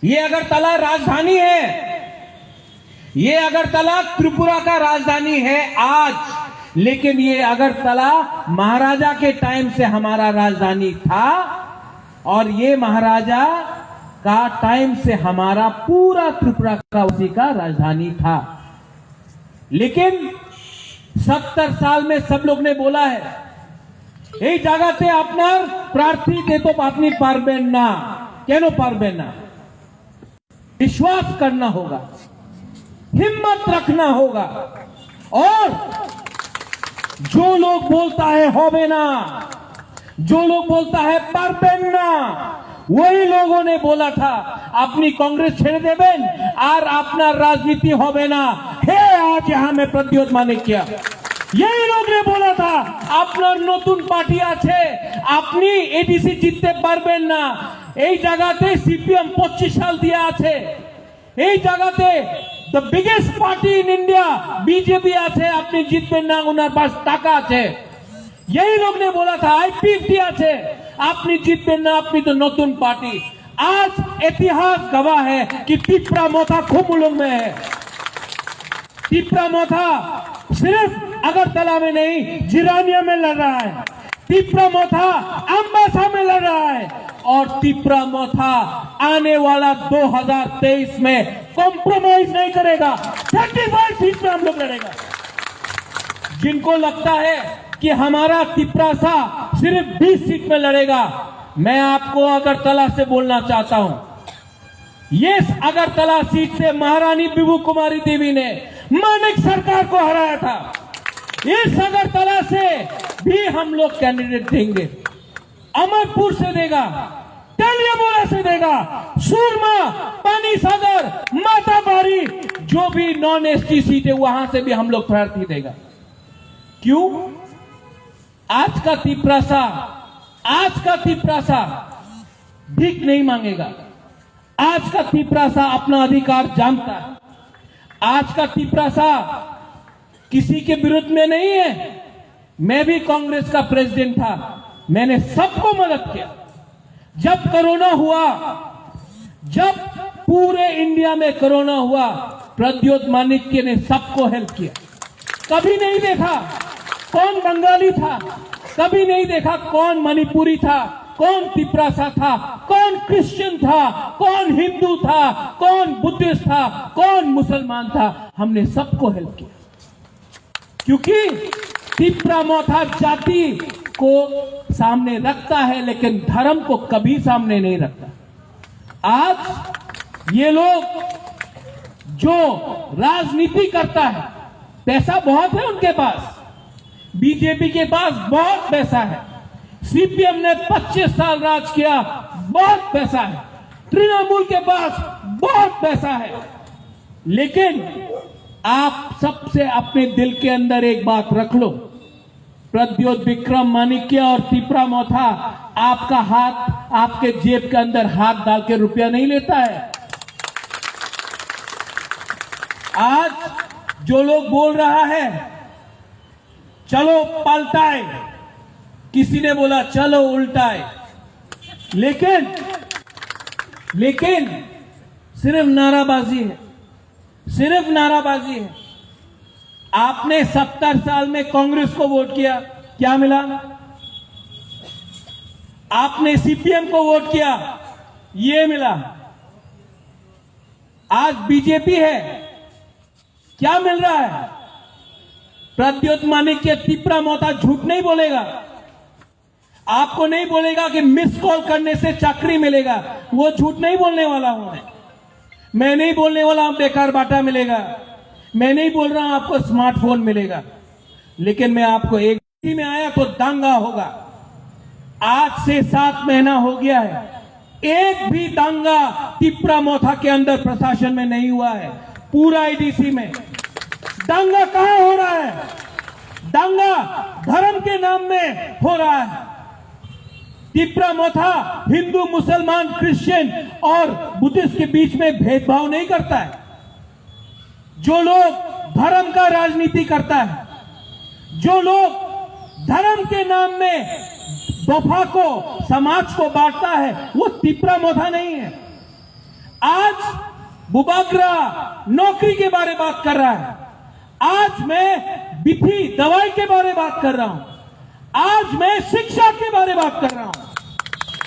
ये अगरतला राजधानी है, ये अगरतला त्रिपुरा का राजधानी है आज, लेकिन ये अगरतला महाराजा के टाइम से हमारा राजधानी था और ये महाराजा का टाइम से हमारा पूरा त्रिपुरा का उसी का राजधानी था। लेकिन 70 साल में सब लोग ने बोला है এই জায়গাতে আপনার প্রার্থী দিতে আপনি পারবেন না। কেন পারবেন না? विश्वास करना होगा, हिम्मत रखना होगा, और जो लोग बोलता है होबे ना, जो लोग बोलता है पारबेन ना, वही लोगों ने बोला था अपनी कांग्रेस छेड़ देबेन और अपना राजनीति होबे ना। हे आज यहां में प्रद्योत मानिक किया, यही लोग ने बोला था अपना नतून पार्टी आछे अपनी एडीसी जीतते पारबेन ना। এই জায়গাতে সিপিএম 25 সাল দিয়া আছে, এই জায়গাতে the biggest party in India BJP আছে, আপনি জিতবেন না, ওনার পাশ টাকা আছে। यही लोग ने बोला था आईपीएफटी আছে, আপনি জিতবেন না, আপনি तो नतून पार्टी। आज इतिहास गवाह है कि तिप्रा मोथा खूब उलंग में है। तिप्रा मोथा सिर्फ अगरतला में नहीं जिरानिया में लड़ रहा है, तिप्रा मोथा अंबासा में लड़ रहा है, और तिप्रा मोथा आने वाला 2023 में कॉम्प्रोमाइज नहीं करेगा। 35 सीट में हम लोग लड़ेगा। जिनको लगता है कि हमारा तिप्रासा सिर्फ 20 सीट में लड़ेगा, मैं आपको अगरतला से बोलना चाहता हूं, ये अगरतला सीट से महारानी बिबू कुमारी देवी ने मानिक सरकार को हराया था। इस अगरतला से भी हम लोग कैंडिडेट देंगे, अमरपुर से देगा, तेलियामुला से देगा, सूरमा, पानी सागर, माताबारी, जो भी नॉन एसटी सीट है वहां से भी हम लोग प्रार्थी देगा। क्यों? आज का तिप्रासा भीख नहीं मांगेगा। आज का तिप्रासा अपना अधिकार जानता है। आज का तिप्रासा किसी के विरुद्ध में नहीं है। मैं भी कांग्रेस का प्रेसिडेंट था, मैंने सबको मदद किया। जब कोरोना हुआ, जब पूरे इंडिया में कोरोना हुआ, प्रद्योत मानिक्य ने सबको हेल्प किया। कभी नहीं देखा कौन बंगाली था, कभी नहीं देखा कौन मणिपुरी था, कौन तिप्रासा था, कौन क्रिश्चियन था, कौन हिंदू था, कौन बुद्धिस्ट था, कौन मुसलमान था, हमने सबको हेल्प किया। क्योंकि तिप्रा मोथा जाति को सामने रखता है लेकिन धर्म को कभी सामने नहीं रखता। आज ये लोग जो राजनीति करता है, पैसा बहुत है उनके पास, बीजेपी के पास बहुत पैसा है, सीपीएम ने 25 साल राज किया, बहुत पैसा है, तृणमूल के पास बहुत पैसा है। लेकिन आप सबसे अपने दिल के अंदर एक बात रख लो, प्रद्योत विक्रम मानिक्य और तिप्रा मोथा आपका हाथ आपके जेब के अंदर हाथ डाल के रुपया नहीं लेता है। आज जो लोग बोल रहा है चलो पलटाए, किसी ने बोला चलो उल्टाए, लेकिन सिर्फ नाराबाजी है, सिर्फ नाराबाजी है। आपने 70 साल में कांग्रेस को वोट किया, क्या मिला? आपने सीपीएम को वोट किया, ये मिला। आज बीजेपी है, क्या मिल रहा है? प्रद्योत मानिक्य तिप्रा मोथा झूठ नहीं बोलेगा, आपको नहीं बोलेगा कि मिस कॉल करने से चाकरी मिलेगा, वो झूठ नहीं बोलने वाला हूं मैं नहीं बोलने वाला हूं बेकार बाटा मिलेगा, मैं नहीं बोल रहा हूं आपको स्मार्टफोन मिलेगा, लेकिन मैं आपको एक में आया तो दंगा होगा। आज से 7 महीना हो गया है, एक भी दंगा तिप्रा मोथा के अंदर प्रशासन में नहीं हुआ है। पूरा आईडीसी में दंगा कहां हो रहा है? दंगा धर्म के नाम में हो रहा है। तिप्रा मोथा हिंदू, मुसलमान, क्रिश्चियन और बुद्धिस्ट के बीच में भेदभाव नहीं करता है। जो लोग धर्म का राजनीति करता है, जो लोग धर्म के नाम में दफा को, समाज को बांटता है, वो तिप्रा मोथा नहीं है। आज बुबागरा नौकरी के बारे में बात कर रहा है, आज मैं बिथी दवाई के बारे में बात कर रहा हूं, आज मैं शिक्षा के बारे में बात कर रहा हूं।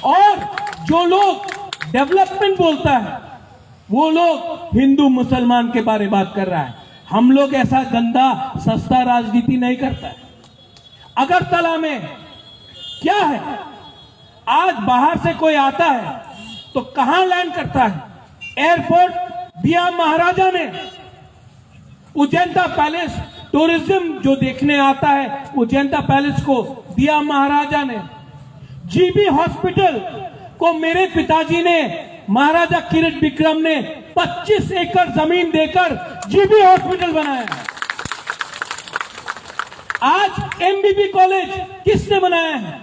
और जो लोग डेवलपमेंट बोलता है वो लोग हिंदू मुसलमान के बारे में बात कर रहा है। हम लोग ऐसा गंदा सस्ता राजनीति नहीं करता है। अगरतला में क्या है, आज बाहर से कोई आता है तो कहां लैंड करता है? एयरपोर्ट दिया महाराजा ने। उजैंता पैलेस, टूरिज्म जो देखने आता है उजैंता पैलेस को दिया महाराजा ने। जीबी हॉस्पिटल को मेरे पिताजी ने, महाराजा किरीट विक्रम ने 25 एकड़ जमीन देकर जीबी हॉस्पिटल बनाया। आज एमबीबी कॉलेज किसने बनाया है?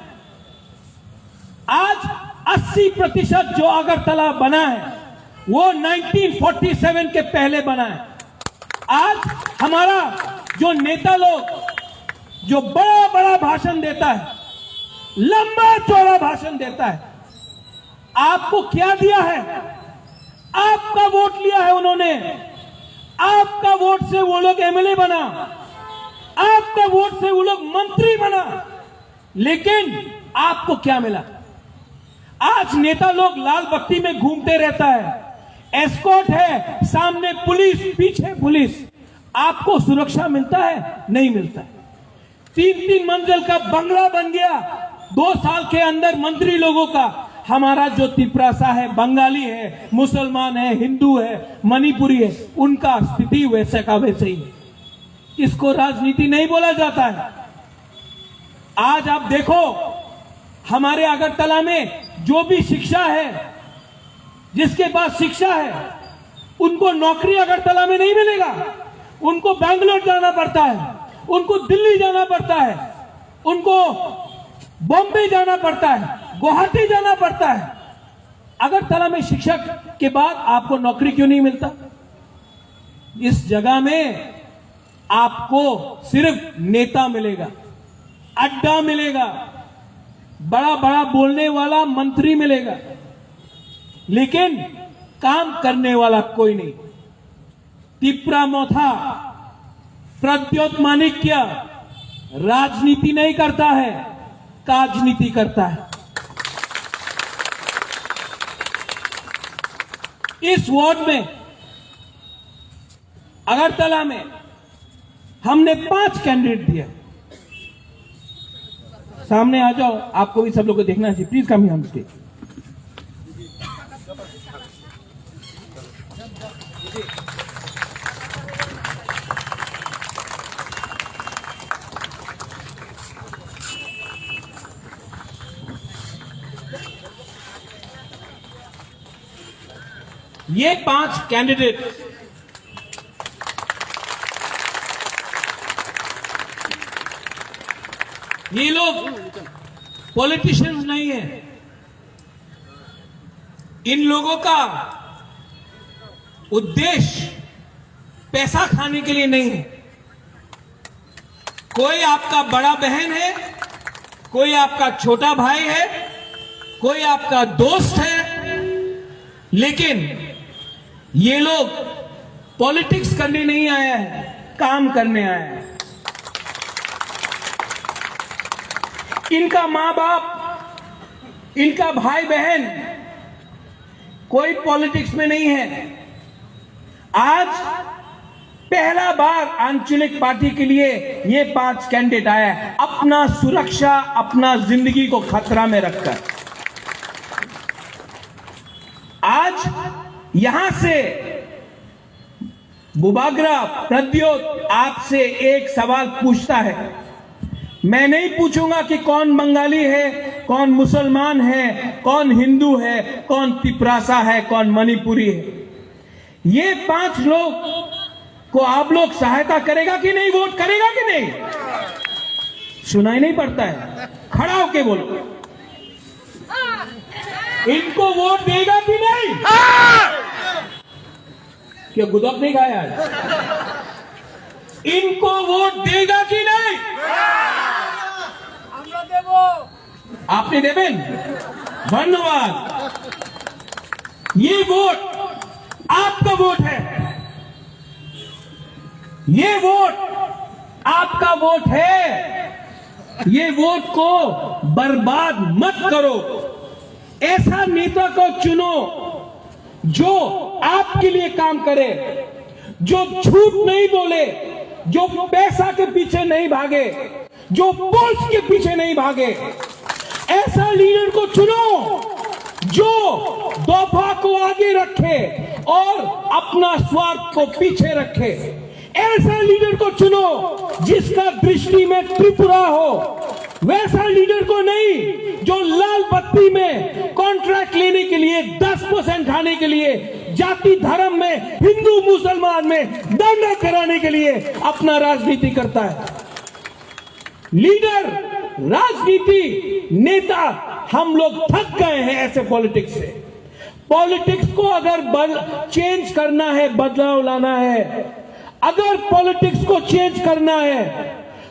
आज 80% जो अगरतला बना है वो 1947 के पहले बना है। आज हमारा जो नेता लोग जो बड़ा बड़ा भाषण देता है, लंबा चौड़ा भाषण देता है, आपको क्या दिया है? आपका वोट लिया है उन्होंने, आपका वोट से वो लोग एमएलए बना, आपका वोट से वो लोग मंत्री बना, लेकिन आपको क्या मिला? आज नेता लोग लाल बत्ती में घूमते रहता है, एस्कॉर्ट है, सामने पुलिस, पीछे पुलिस। आपको सुरक्षा मिलता है? नहीं मिलता है। 3-3 मंजिल का बंगला बन गया 2 साल के अंदर मंत्री लोगों का। हमारा जो तिपरासा है, बंगाली है, मुसलमान है, हिंदू है, मणिपुरी है, उनका स्थिति वैसे का वैसे ही है। इसको राजनीति नहीं बोला जाता है। आज आप देखो हमारे अगरतला में जो भी शिक्षा है, जिसके पास शिक्षा है, उनको नौकरी अगरतला में नहीं मिलेगा। उनको बेंगलोर जाना पड़ता है, उनको दिल्ली जाना पड़ता है, उनको बॉम्बे जाना पड़ता है, गुवाहाटी जाना पड़ता है। अगरतला में शिक्षक के बाद आपको नौकरी क्यों नहीं मिलता? इस जगह में आपको सिर्फ नेता मिलेगा, अड्डा मिलेगा, बड़ा बड़ा बोलने वाला मंत्री मिलेगा, लेकिन काम करने वाला कोई नहीं। तिपरा मोथा, प्रद्योत माणिक्य राजनीति नहीं करता है, काजनीति करता है। इस वार्ड में, अगरतला में हमने 5 कैंडिडेट दिए। सामने आ जाओ, आपको भी सब लोग को देखना चाहिए। Please come here on stage. ये 5 कैंडिडेट ये लोग पॉलिटिशियंस नहीं है। इन लोगों का उद्देश्य पैसा खाने के लिए नहीं है। कोई आपका बड़ा बहन है, कोई आपका छोटा भाई है, कोई आपका दोस्त है, लेकिन ये लोग पॉलिटिक्स करने नहीं आया है, काम करने आया है। इनका मां बाप, इनका भाई बहन कोई पॉलिटिक्स में नहीं है। आज पहला बार आंचलिक पार्टी के लिए ये 5 कैंडिडेट आया है, अपना सुरक्षा, अपना जिंदगी को खतरा में रखकर। आज यहां से बुबागरा प्रद्योत आपसे एक सवाल पूछता है। मैं नहीं पूछूंगा कि कौन बंगाली है, कौन मुसलमान है, कौन हिंदू है, कौन तिपरासा है, कौन मणिपुरी है। ये 5 लोग को आप लोग सहायता करेगा कि नहीं, वोट करेगा कि नहीं? सुनाई नहीं पड़ता है, खड़ा होके बोलो। इनको वोट देगा कि नहीं? क्या गुदक नहीं खाया आज? इनको वोट देगा कि नहीं? आपने देवें? धन्यवाद। ये वोट आपका वोट है, ये वोट आपका वोट है। ये वोट को बर्बाद मत करो। ऐसा नेता को चुनो जो आपके लिए काम करे, जो झूठ नहीं बोले, जो पैसा के पीछे नहीं भागे, जो पोस्ट के पीछे नहीं भागे। ऐसा लीडर को चुनो जो दफा को आगे रखे और अपना स्वार्थ को पीछे रखे। ऐसा लीडर को चुनो जिसका दृष्टि में त्रिपुरा हो। वैसा लीडर को नहीं जो लाल बत्ती में कॉन्ट्रैक्ट लेने के लिए 10% खाने के लिए, जाति धर्म में, हिंदू मुसलमान में दंगा कराने के लिए अपना राजनीति करता है। लीडर, राजनीति, नेता, हम लोग थक गए हैं ऐसे पॉलिटिक्स से। पॉलिटिक्स को अगर चेंज करना है, बदलाव लाना है, अगर पॉलिटिक्स को चेंज करना है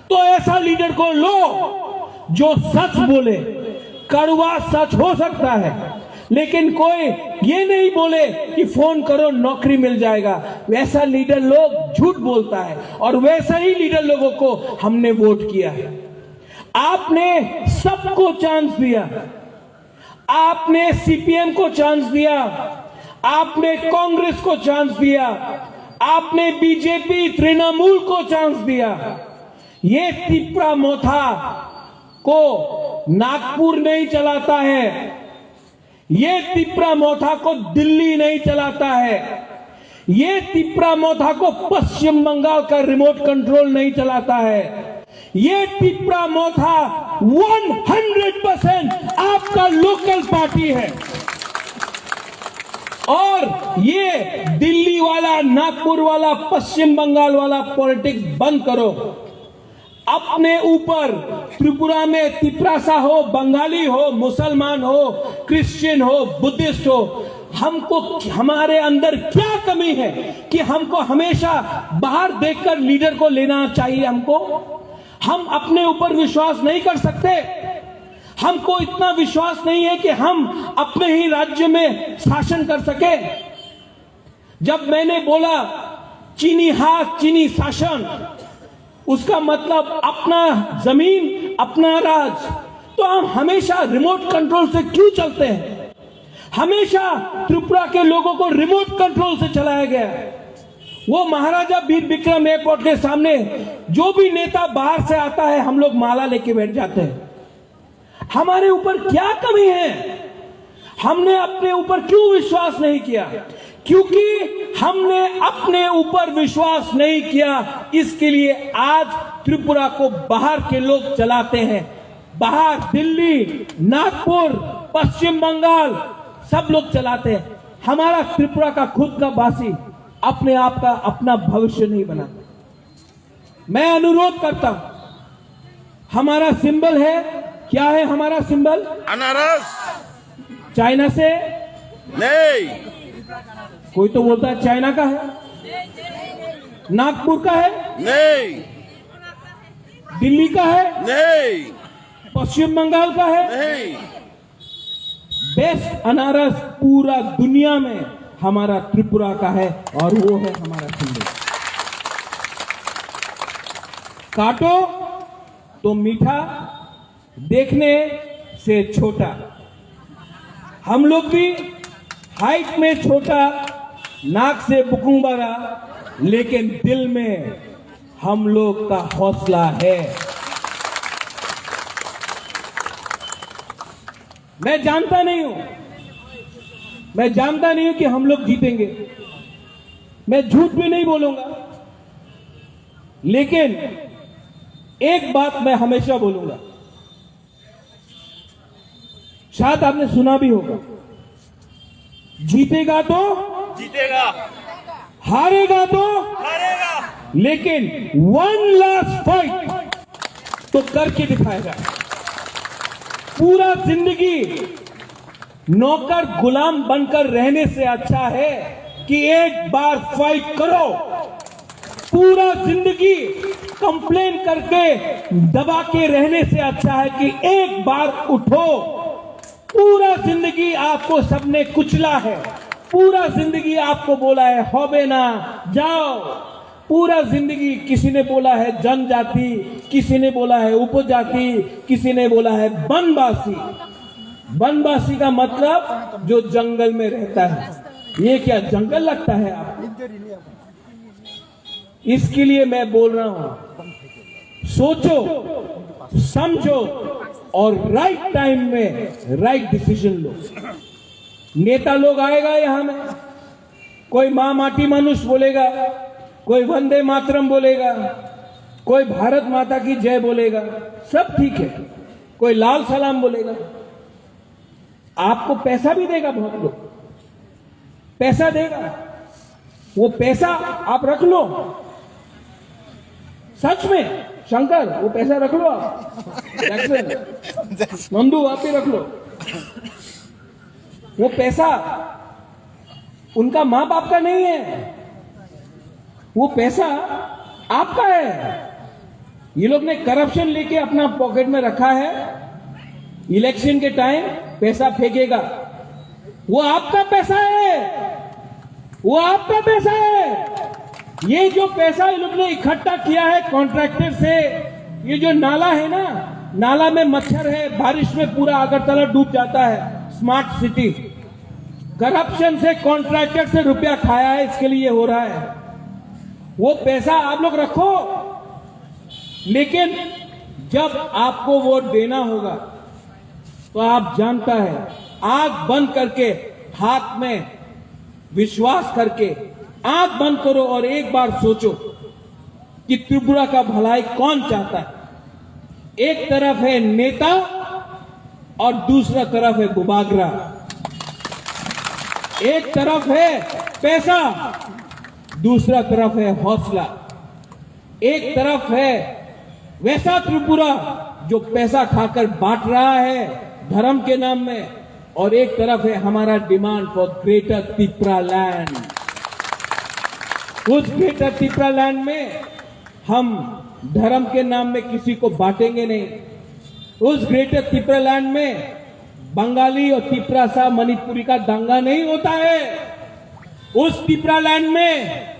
तो ऐसा लीडर को लो जो सच बोले। कड़वा सच हो सकता है, लेकिन कोई ये नहीं बोले कि फोन करो नौकरी मिल जाएगा। वैसा लीडर लोग झूठ बोलता है और वैसा ही लीडर लोगों को हमने वोट किया है। आपने सबको चांस दिया, आपने सीपीएम को चांस दिया, आपने कांग्रेस को चांस दिया, आपने बीजेपी तृणमूल को चांस दिया। ये तिपरा मोथा को नागपुर नहीं चलाता है, ये तिपरा मोथा को दिल्ली नहीं चलाता है, ये तिपरा मोथा को पश्चिम बंगाल का रिमोट कंट्रोल नहीं चलाता है। ये तिपरा मोथा 100% आपका लोकल पार्टी है। और ये दिल्ली वाला, नागपुर वाला, पश्चिम बंगाल वाला पॉलिटिक्स बंद करो। अपने ऊपर त्रिपुरा में तिपरासा हो, बंगाली हो, मुसलमान हो, क्रिश्चियन हो, बुद्धिस्ट हो, हमको हमारे अंदर क्या कमी है कि हमको हमेशा बाहर देखकर लीडर को लेना चाहिए। हम अपने ऊपर विश्वास नहीं कर सकते। हमको इतना विश्वास नहीं है कि हम अपने ही राज्य में शासन कर सके। जब मैंने बोला चीनी हाथ चीनी शासन, उसका मतलब अपना जमीन अपना राज, तो हम हमेशा रिमोट कंट्रोल से क्यों चलते हैं? हमेशा त्रिपुरा के लोगों को रिमोट कंट्रोल से चलाया गया। वो महाराजा वीर विक्रम एयरपोर्ट के सामने जो भी नेता बाहर से आता है, हम लोग माला लेके बैठ जाते हैं। हमारे ऊपर क्या कमी है? हमने अपने ऊपर क्यों विश्वास नहीं किया? क्योंकि हमने अपने ऊपर विश्वास नहीं किया, इसके लिए आज त्रिपुरा को बाहर के लोग चलाते हैं। बाहर दिल्ली, नागपुर, पश्चिम बंगाल सब लोग चलाते हैं। हमारा त्रिपुरा का खुद का वासी अपने आप का अपना भविष्य नहीं बनाता। मैं अनुरोध करता हूं, हमारा सिंबल है, क्या है हमारा सिंबल? अनारस। चाइना से नहीं। कोई तो बोलता है चाइना का है, नागपुर का है नहीं, दिल्ली का है नहीं, पश्चिम बंगाल का है नहीं। बेस्ट अनारस पूरा दुनिया में हमारा त्रिपुरा का है और वो है हमारा सिंबल। काटो तो मीठा, देखने से छोटा। हम लोग भी हाइट में छोटा, नाक से बुकुंग बड़ा, लेकिन दिल में हम लोग का हौसला है। मैं जानता नहीं हूं कि हम लोग जीतेंगे। मैं झूठ भी नहीं बोलूंगा, लेकिन एक बात मैं हमेशा बोलूंगा, शायद आपने सुना भी होगा, जीतेगा तो जीतेगा, हारेगा तो हारेगा, लेकिन वन लास्ट फाइट तो करके दिखाएगा। पूरा जिंदगी नौकर गुलाम बनकर रहने से अच्छा है कि एक बार फाइट करो। पूरा जिंदगी कंप्लेन करके दबा के रहने से अच्छा है कि एक बार उठो। पूरा जिंदगी आपको सबने कुचला है, पूरा जिंदगी आपको बोला है होबे ना जाओ, पूरा जिंदगी किसी ने बोला है जनजाति, किसी ने बोला है उपजाति, किसी ने बोला है वनवासी। वनवासी का मतलब जो जंगल में रहता है। ये क्या जंगल लगता है आपको? इसके लिए मैं बोल रहा हूं, सोचो समझो और राइट टाइम में राइट डिसीजन लो। नेता लोग आएगा यहां में, कोई मां माटी मनुष्य बोलेगा, कोई वंदे मातरम बोलेगा, कोई भारत माता की जय बोलेगा, सब ठीक है, कोई लाल सलाम बोलेगा, आपको पैसा भी देगा। बहुत लोग पैसा देगा, वो पैसा आप रख लो। सच में शंकर, वो पैसा रख लो आप, नंदू आप भी रख लो। वो पैसा उनका मां बाप का नहीं है, वो पैसा आपका है। ये लोग ने करप्शन लेके अपना पॉकेट में रखा है, इलेक्शन के टाइम पैसा फेंकेगा। वो आपका पैसा है, वो आपका पैसा है। ये जो पैसा ये लोग ने इकट्ठा किया है कॉन्ट्रैक्टर से, ये जो नाला है ना, नाला में मच्छर है, बारिश में पूरा अगरतला डूब जाता है। स्मार्ट सिटी करप्शन से, कॉन्ट्रैक्टर से रुपया खाया है, इसके लिए हो रहा है। वो पैसा आप लोग रखो, लेकिन जब आपको वोट देना होगा तो आप जानता है, आंख बंद करके, हाथ में विश्वास करके आंख बंद करो और एक बार सोचो कि त्रिपुरा का भलाई कौन चाहता है। एक तरफ है नेता और दूसरा तरफ है गुबागरा। एक तरफ है पैसा, दूसरा तरफ है हौसला। एक तरफ है वैसा त्रिपुरा जो पैसा खाकर बांट रहा है धर्म के नाम में, और एक तरफ है हमारा demand for greater Tripura land. उस ग्रेटर त्रिपुरा लैंड में हम धर्म के नाम में किसी को बांटेंगे नहीं। उस ग्रेटर त्रिपुरा लैंड में बंगाली और त्रिपुरा मणिपुरी का दंगा नहीं होता है। उस त्रिपुरा लैंड में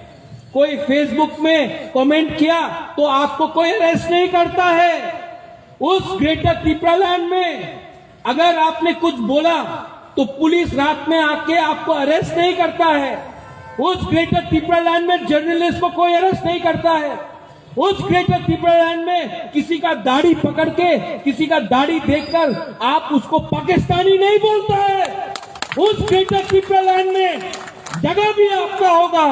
कोई फेसबुक में कमेंट किया तो आपको कोई अरेस्ट नहीं करता है। उस ग्रेटर त्रिपुरा लैंड में अगर आपने कुछ बोला तो पुलिस रात में आके आपको अरेस्ट नहीं करता है। उस ग्रेटर त्रिपुरा लैंड में जर्नलिस्ट को कोई अरेस्ट नहीं करता है। उस ग्रेटर त्रिपुरा लैंड में किसी का दाढ़ी पकड़ के, किसी का दाढ़ी देखकर आप उसको पाकिस्तानी नहीं बोलता है। उस ग्रेटर त्रिपुरा लैंड में जगह भी आपका होगा,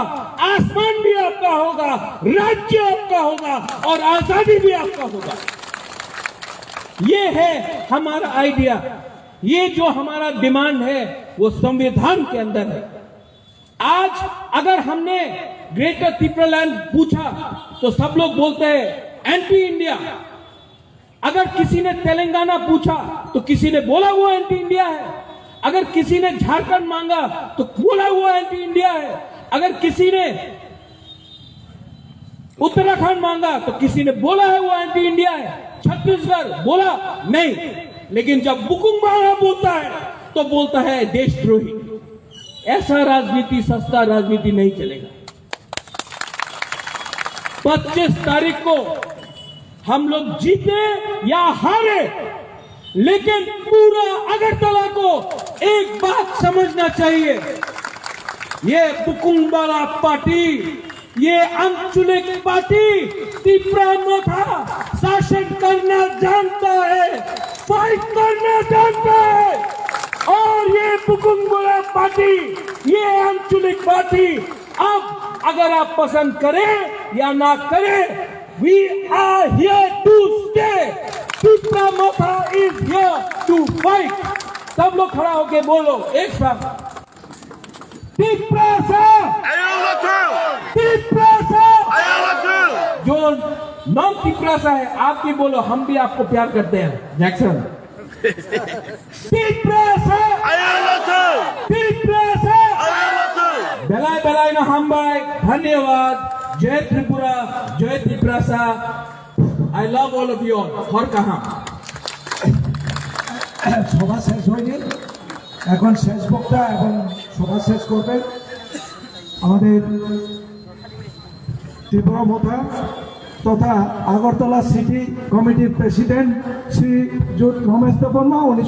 आसमान भी आपका होगा, राज्य आपका होगा और आजादी भी आपका होगा। ये है हमारा आइडिया। ये जो हमारा डिमांड है वो संविधान के अंदर है। आज अगर हमने ग्रेटर त्रिपुरा लैंड पूछा तो सब लोग बोलते हैं एंटी इंडिया। अगर किसी ने तेलंगाना पूछा तो किसी ने बोला वो एंटी इंडिया है। अगर किसी ने झारखंड मांगा तो बोला वो एंटी इंडिया है। अगर किसी ने उत्तराखंड मांगा तो किसी ने बोला है वो एंटी इंडिया है। छत्तीसगढ़ बोला नहीं, लेकिन जब बुकुंग बारा बोलता है तो बोलता है देशद्रोही। ऐसा राजनीति, सस्ता राजनीति नहीं चलेगा। 25 तारीख को हम लोग जीते या हारे, लेकिन पूरा अगरतला को एक बात समझना चाहिए, ये बुकुंग बारा पार्टी, ये अंचुलिक पार्टी त्रिपुरा मोथा शासन करना जानता है, फाइट करना जानता है। और ये बुकुंग बारा पार्टी, ये अंचुलिक पार्टी, अब अगर आप पसंद करें या ना करें, we are here to stay. Tripura Motha is here to fight. सब लोग खड़ा होके बोलो एक साथ, त्रिपुरा सा, त्रिपुरा सा। जो नॉन त्रिपुरा सा है आप भी बोलो, हम भी आपको प्यार करते हैं। जैक्सन त्रिपुरा सा, त्रिपुरा सा। बेलाय बेलाय ना हम भाई, धन्यवाद। जय त्रिपुरा, जय त्रिपुरा सा। I love all of you. और कहा সভা শেষ হয়নি, এখন শেষ বক্তা এবং সভা শেষ করবেন আমাদের ত্রিপুরা মোথা তথা আগরতলা সিটি কমিটির প্রেসিডেন্ট শ্রী রমেশ দেববর্মা। উনি